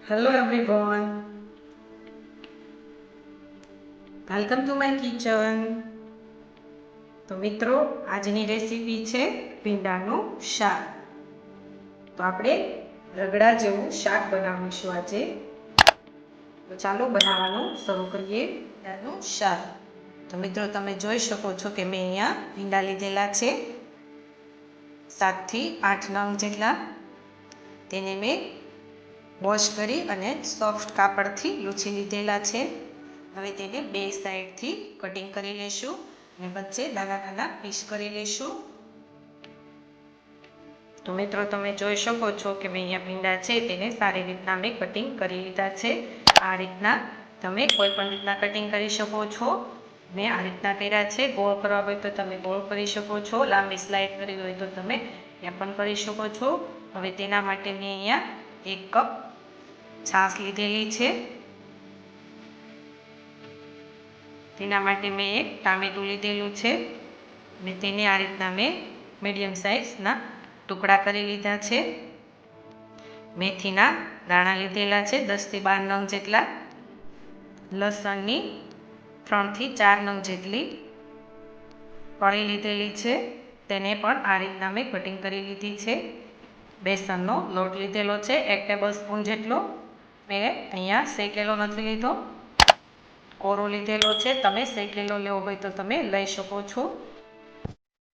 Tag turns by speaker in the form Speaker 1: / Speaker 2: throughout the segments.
Speaker 1: Hello everyone, welcome to my kitchen. તો મિત્રો આજની રેસીપી છે ભીંડાનું શાક. તો આપણે રગડા જેવું શાક બનાવીશું આજે. તો ચાલો બનાવવાનું શરૂ કરીએ. ભીંડાનું શાક. તો મિત્રો તમે જોઈ શકો છો કે મેં અહીંયા ભીંડા લીધેલા છે 7 થી 8 નંગ જેટલા. તેને મેં વોશ કરી અને સોફ્ટ કાપડથી લૂછી લીધેલા છે. હવે તેને બે સાઈડથી કટિંગ કરી લઈશું અને વચ્ચે નાના નાના પીસ કરી લઈશું. તો મિત્રો તમે જોઈ શકો છો કે મેં અહીંયા ભીંડા છે તેને સારી રીતના મેં કટિંગ કરી લીધા છે. આ રીતના તમે કોઈ પણ રીતના કટિંગ કરી શકો છો. મેં આ રીતના કર્યા છે. ગોળ કરવા હોય તો તમે ગોળ કરી શકો છો, લાંબી સ્લાઇડ કરવી હોય તો તમે ત્યાં પણ કરી શકો છો. હવે તેના માટે મેં અહીંયા 1 કપ છાશ લીધેલી છે. તેના માટે મેં એક ટામેટું લીધેલું છે અને તેને આ રીતના મેં મીડિયમ સાઇઝના ટુકડા કરી લીધા છે. મેથીના દાણા લીધેલા છે 10 થી 12 નંગ જેટલા. લસણની 3 થી 4 નંગ જેટલી કળી લીધેલી છે. તેને પણ આ રીતના મેં કટિંગ કરી લીધી છે. બેસનનો લોટ લીધેલો છે 1 ટેબલ સ્પૂન જેટલો. મેં અહીંયા શેકેલો નથી લીધો, કોરો લીધેલો છે. તમે શેકેલો લેવો હોય તો તમે લઈ શકો છો.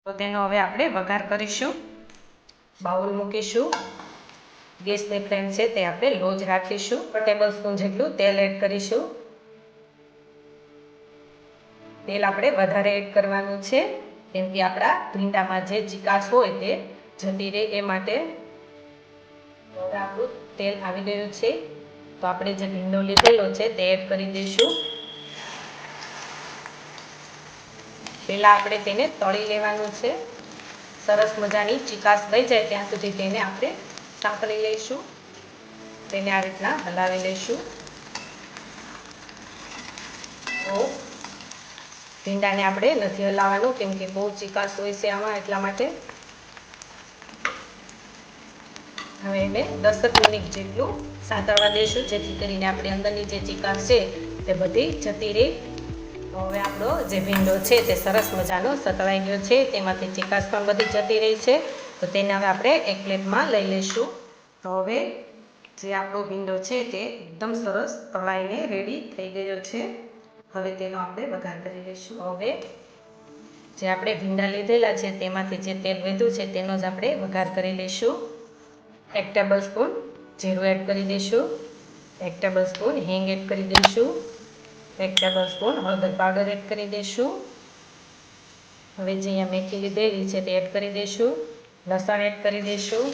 Speaker 1: તો તેનો હવે આપણે વઘાર કરીશું. બાઉલ મૂકીશું. ગેસની ફ્લેમ છે તે આપણે લો જ રાખીશું. 1 ટેબલ સ્પૂન જેટલું તેલ એડ કરીશું. તેલ આપણે વધારે એડ કરવાનું છે કેમ કે આપણા ભીંડામાં જે ચીકાશ હોય તે જતી રહે એ માટે. હવે આપણું તેલ આવી ગયું છે તો આપણે જે ભીંડો લીધેલો છે તે એડ કરી દઈશું. પહેલાં આપણે તેને તળી લેવાનું છે. સરસ મજાની ચીકાશ થઈ જાય ત્યાં સુધી તેને આપણે સાંતળી લઈશું. તેને આ રીતના હલાવી લઈશું. તો ભીંડાને આપણે નથી હલાવવાનું કેમ કે બહુ ચીકાશ હોય છે આમાં, એટલા માટે. હવે એને 10 મિનિટ જેટલું સાંતળવા દઈશું જેથી કરીને આપણી અંદરની જે ચીકાશ છે તે બધી જતી રહે. તો હવે આપણો જે ભીંડો છે તે સરસ મજાનો સતળાઈ ગયો છે, તેમાંથી ચીકાશ પણ બધી જતી રહી છે. તો તેને હવે આપણે એક પ્લેટમાં લઈ લઈશું. તો હવે જે આપણો ભીંડો છે તે એકદમ સરસ તળાઈને રેડી થઈ ગયો છે. હવે તેનો આપણે વઘાર કરી લઈશું. હવે જે આપણે ભીંડા લીધેલા છે તેમાંથી જે તેલ વધ્યું છે તેનો જ આપણે વઘાર કરી લઈશું. 1 ટેબલ સ્પૂન જીરું એડ કરી દઈશું. 1 ટેબલ સ્પૂન હિંગ એડ કરી દઈશું. 1 ટેબલ સ્પૂન હળદર પાવડર એડ કરી દઈશું. હવે જે અહીંયા મેથી લીધેલી છે તે એડ કરી દઈશું. લસણ એડ કરી દઈશું.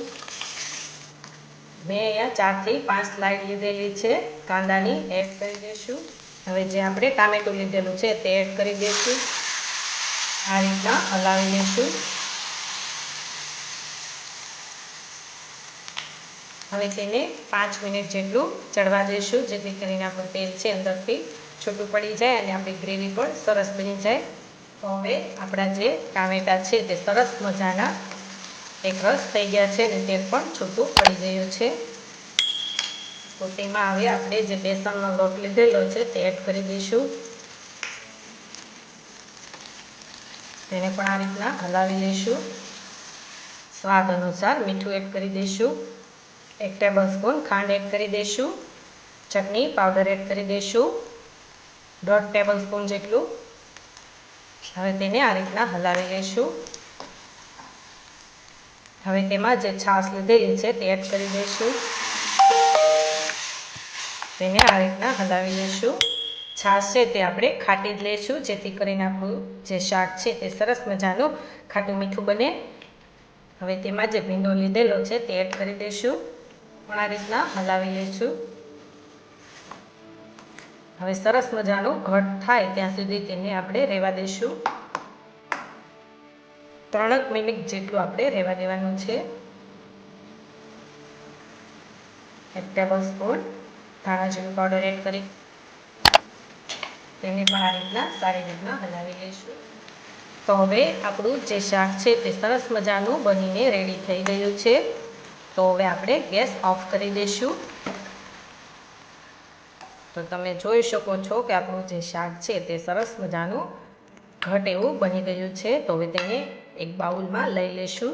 Speaker 1: મેં અહીંયા 4 થી 5 સ્લાઇડ લીધેલી છે કાંદાની, એડ કરી દઈશું. હવે જે આપણે ટામેટું લીધેલું છે તે એડ કરી દઈશું. આ રીતના હલાવી લઈશું. હવે તેને 5 મિનિટ જેટલું ચડવા દઈશું જેથી કરીને આપણું તેલ છે અંદરથી છૂટું પડી જાય અને આપણી ગ્રેવી પણ સરસ બની જાય. તો હવે આપણા જે ટામેટાં છે તે સરસ મજાના એક રસ થઈ ગયા છે અને તેલ પણ છૂટું પડી ગયું છે. તો તેમાં હવે આપણે જે બેસનનો લોટ લીધેલો છે તે એડ કરી દઈશું. તેને પણ આ રીતના હલાવી લઈશું. સ્વાદ અનુસાર મીઠું એડ કરી દઈશું. 1 ટેબલ સ્પૂન ખાંડ એડ કરી દઈશું. ચટણી પાવડર એડ કરી દઈશું 1/2 ટેબલ સ્પૂન જેટલું. હવે તેને આ રીતના હલાવી લઈશું. હવે તેમાં જે છાશ લીધેલી છે તે એડ કરી દઈશું. તેને આ રીતના હલાવી લઈશું. છાશ છે તે આપણે ખાટી જ લઈશું જેથી કરીને આપણું જે શાક છે તે સરસ મજાનું ખાટું મીઠું બને. હવે તેમાં જે ભીંડો લીધેલો છે તે એડ કરી દઈશું. પણ આ રીતના હલાવી લઈશું. હવે સરસ મજાનું ઘટ થાય ત્યાં સુધી તેને આપણે રહેવા દઈશું. 3 મિનિટ જેટલું આપણે રહેવા દેવાનું છે. 1 ટેબલ સ્પૂન ધાણા જીરું પાવડર એડ કરી તેને પણ આ રીતના સારી રીતના હલાવી લઈશું. તો હવે આપણું જે શાક છે તે સરસ મજાનું બનીને રેડી થઈ ગયું છે. તો હવે આપણે ગેસ ઓફ કરી દઈશું. તો તમે જોઈ શકો છો કે આપણું જે શાક છે તે સરસ મજાનું ઘટ એવું બની ગયું છે. તો હવે તેને એક બાઉલમાં લઈ લેશું.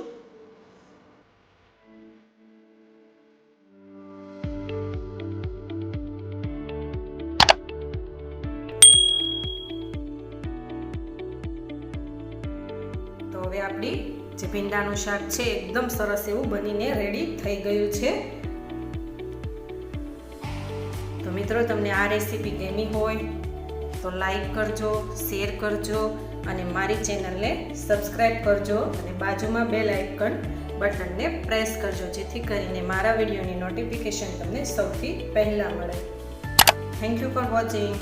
Speaker 1: તો હવે આપણી જે ભીંડાનું શાક છે એકદમ સરસ એવું બનીને રેડી થઈ ગયું છે. તો મિત્રો, તમને આ રેસીપી ગમી હોય તો લાઈક કરજો, શેર કરજો અને મારી ચેનલને સબસ્ક્રાઈબ કરજો અને બાજુમાં બેલ આઇકન બટનને પ્રેસ કરજો, જેથી કરીને મારા વિડીયોની નોટિફિકેશન તમને સૌથી પહેલાં મળે. Thank you for watching.